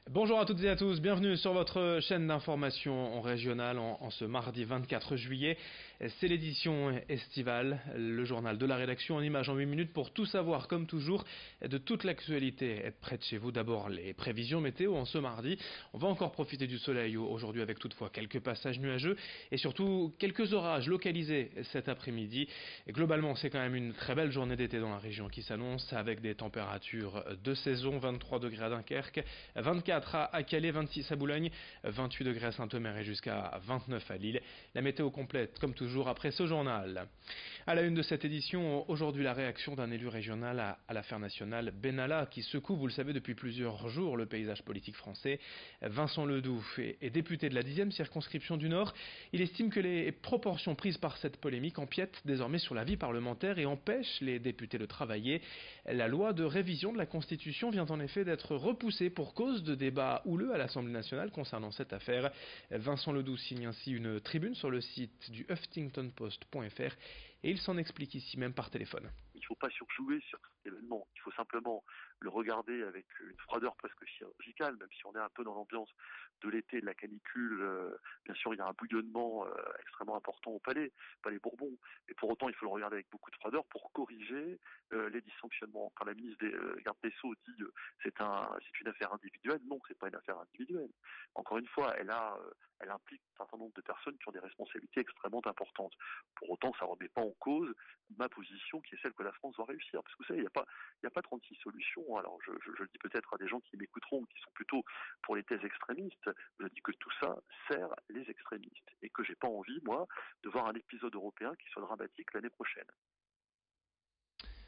Bonjour à toutes et à tous, bienvenue sur votre chaîne d'information régionale en ce mardi 24 juillet. C'est l'édition estivale, le journal de la rédaction en images en 8 minutes pour tout savoir comme toujours de toute l'actualité près de chez vous. D'abord les prévisions météo en ce mardi. On va encore profiter du soleil aujourd'hui avec toutefois quelques passages nuageux et surtout quelques orages localisés cet après-midi. Et globalement c'est quand même une très belle journée d'été dans la région qui s'annonce avec des températures de saison, 23 degrés à Dunkerque, 24 à Calais, 26 à Boulogne, 28 degrés à Saint-Omer et jusqu'à 29 à Lille. La météo complète comme toujours après ce journal. À la une de cette édition, aujourd'hui la réaction d'un élu régional à l'affaire nationale Benalla qui secoue, vous le savez, depuis plusieurs jours le paysage politique français. Vincent Ledoux est député de la 10e circonscription du Nord. Il estime que les proportions prises par cette polémique empiètent désormais sur la vie parlementaire et empêchent les députés de travailler. La loi de révision de la Constitution vient en effet d'être repoussée pour cause de débats houleux à l'Assemblée nationale concernant cette affaire. Vincent Ledoux signe ainsi une tribune sur le site du huffingtonpost.fr et il s'en explique ici même par téléphone. Il ne faut pas surjouer sur cet événement, il faut simplement le regarder avec une froideur presque chirurgicale, même si on est un peu dans l'ambiance de l'été, de la canicule. Bien sûr, il y a un bouillonnement extrêmement important au Palais Bourbon, et pour autant, il faut le regarder avec beaucoup de froideur pour corriger les dysfonctionnements. Quand la ministre des Garde des Sceaux dit c'est une affaire individuelle, non, c'est pas une affaire individuelle. Encore une fois, elle implique un certain nombre de personnes qui ont des responsabilités extrêmement importantes. Pour autant, ça ne remet pas en cause ma position qui est celle que la France doit réussir. Parce que vous savez, il n'y a pas 36 solutions. Alors je le dis peut-être à des gens qui m'écouteront, qui sont plutôt pour les thèses extrémistes, je dis que tout ça sert les extrémistes. Et que j'ai pas envie, moi, de voir un épisode européen qui soit dramatique l'année prochaine.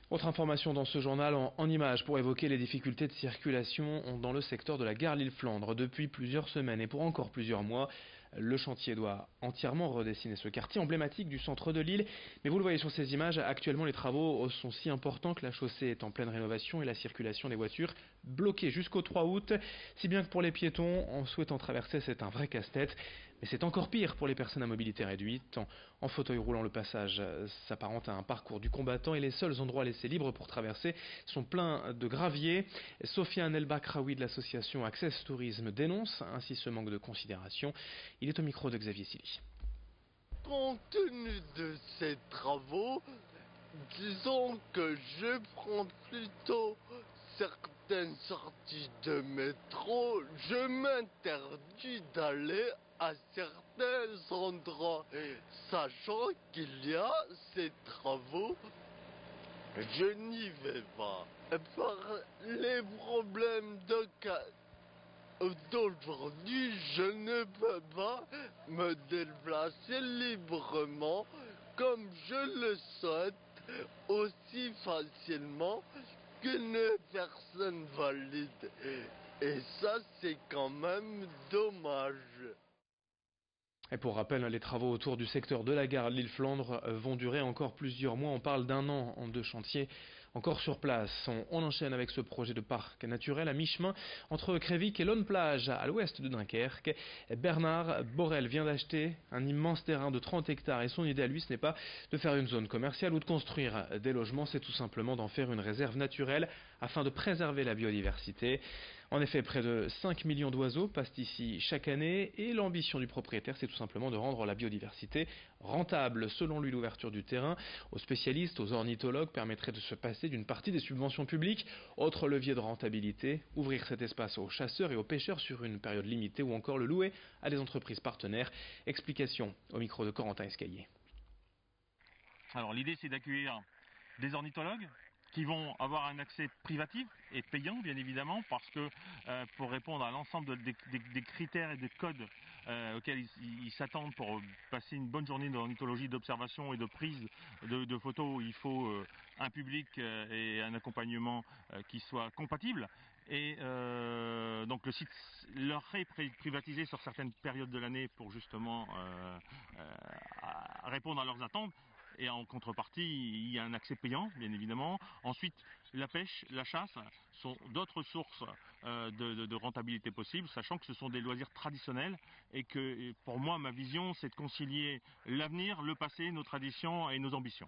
Autre information dans ce journal en images pour évoquer les difficultés de circulation dans le secteur de la gare Lille-Flandre depuis plusieurs semaines et pour encore plusieurs mois. Le chantier doit entièrement redessiner ce quartier emblématique du centre de Lille. Mais vous le voyez sur ces images, actuellement les travaux sont si importants que la chaussée est en pleine rénovation et la circulation des voitures bloquée jusqu'au 3 août. Si bien que pour les piétons, en souhaitant traverser, c'est un vrai casse-tête. Mais c'est encore pire pour les personnes à mobilité réduite. En fauteuil roulant, le passage s'apparente à un parcours du combattant et les seuls endroits laissés libres pour traverser sont pleins de gravier. Sofiane El Bakraoui de l'association Access Tourisme dénonce ainsi ce manque de considération. Il est au micro de Xavier Silly. Compte tenu de ces travaux, disons que je prends plutôt certaines sorties de métro, je m'interdis d'aller à certains endroits, sachant qu'il y a ces travaux, je n'y vais pas. Par les problèmes d'aujourd'hui, je ne peux pas me déplacer librement comme je le souhaite aussi facilement qu'une personne valide. Et ça, c'est quand même dommage. Et pour rappel, les travaux autour du secteur de la gare Lille-Flandre vont durer encore plusieurs mois. On parle d'un an en deux chantiers encore sur place. On enchaîne avec ce projet de parc naturel à mi-chemin entre Crévic et Lonne-Plage, à l'ouest de Dunkerque. Bernard Borel vient d'acheter un immense terrain de 30 hectares et son idée à lui, ce n'est pas de faire une zone commerciale ou de construire des logements, c'est tout simplement d'en faire une réserve naturelle afin de préserver la biodiversité. En effet, près de 5 millions d'oiseaux passent ici chaque année et l'ambition du propriétaire, c'est tout simplement de rendre la biodiversité rentable. Selon lui, l'ouverture du terrain aux spécialistes, aux ornithologues permettrait de se passer d'une partie des subventions publiques. Autre levier de rentabilité, ouvrir cet espace aux chasseurs et aux pêcheurs sur une période limitée ou encore le louer à des entreprises partenaires. Explication au micro de Corentin Escaillé. Alors l'idée c'est d'accueillir des ornithologues qui vont avoir un accès privatif et payant bien évidemment parce que pour répondre à l'ensemble des critères et des codes auxquels ils s'attendent pour passer une bonne journée d'ornithologie, d'observation et de prise de photos, il faut un public et un accompagnement qui soit compatible. Et donc le site leur est privatisé sur certaines périodes de l'année pour justement répondre à leurs attentes. Et en contrepartie, il y a un accès payant, bien évidemment. Ensuite, la pêche, la chasse sont d'autres sources de rentabilité possible, sachant que ce sont des loisirs traditionnels et que, pour moi, ma vision, c'est de concilier l'avenir, le passé, nos traditions et nos ambitions.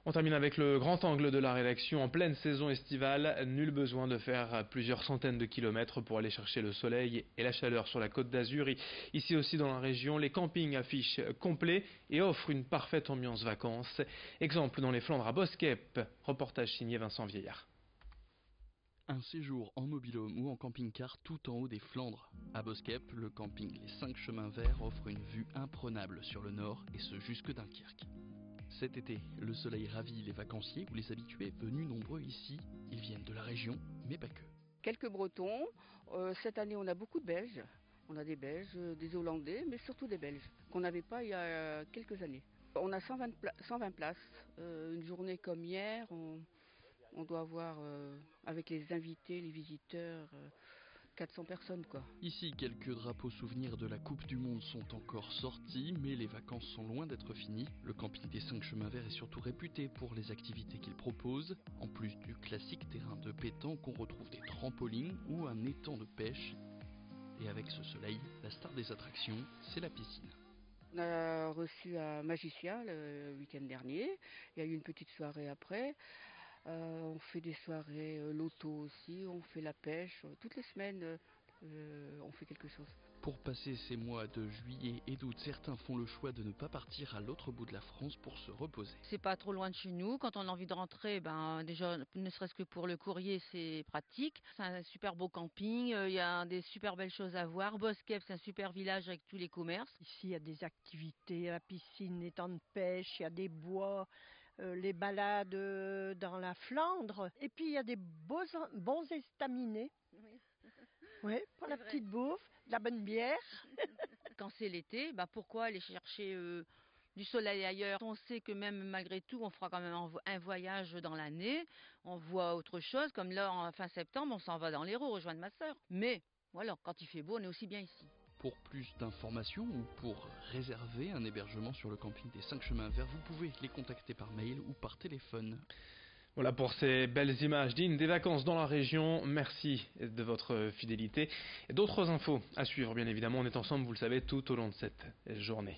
On termine avec le grand angle de la rédaction. En pleine saison estivale, nul besoin de faire plusieurs centaines de kilomètres pour aller chercher le soleil et la chaleur sur la Côte d'Azur. Ici aussi dans la région, les campings affichent complet et offrent une parfaite ambiance vacances. Exemple dans les Flandres à Boskep. Reportage signé Vincent Vieillard. Un séjour en mobil-home ou en camping-car tout en haut des Flandres. À Boskep, le camping Les 5 Chemins Verts offre une vue imprenable sur le nord et ce jusque Dunkerque. Cet été, le soleil ravit les vacanciers ou les habitués venus nombreux ici. Ils viennent de la région, mais pas que. Quelques Bretons. Cette année, on a beaucoup de Belges. On a des Belges, des Hollandais, mais surtout des Belges, qu'on n'avait pas il y a quelques années. On a 120 places. Une journée comme hier, on doit avoir, avec les invités, les visiteurs, 400 personnes, quoi. Ici, quelques drapeaux souvenirs de la Coupe du Monde sont encore sortis, mais les vacances sont loin d'être finies. Le camping des 5 Chemins Verts est surtout réputé pour les activités qu'il propose. En plus du classique terrain de pétanque, on retrouve des trampolines ou un étang de pêche. Et avec ce soleil, la star des attractions, c'est la piscine. On a reçu un magicien le week-end dernier. Il y a eu une petite soirée après. On fait des soirées loto aussi, on fait la pêche. Toutes les semaines, on fait quelque chose. Pour passer ces mois de juillet et d'août, certains font le choix de ne pas partir à l'autre bout de la France pour se reposer. C'est pas trop loin de chez nous. Quand on a envie de rentrer, déjà, ne serait-ce que pour le courrier, c'est pratique. C'est un super beau camping, il y a des super belles choses à voir. Boskep, c'est un super village avec tous les commerces. Ici, il y a des activités, la piscine, les temps de pêche, il y a des bois, les balades dans la Flandre. Et puis, il y a des bons estaminets. Oui, pour la petite bouffe, de la bonne bière. Quand c'est l'été, pourquoi aller chercher du soleil ailleurs? On sait que même malgré tout, on fera quand même un voyage dans l'année. On voit autre chose, comme là, en fin septembre, on s'en va dans l'Hérault rejoindre ma sœur. Mais voilà, quand il fait beau, on est aussi bien ici. Pour plus d'informations ou pour réserver un hébergement sur le camping des 5 Chemins Verts, vous pouvez les contacter par mail ou par téléphone. Voilà pour ces belles images dignes des vacances dans la région. Merci de votre fidélité. D'autres infos à suivre, bien évidemment. On est ensemble, vous le savez, tout au long de cette journée.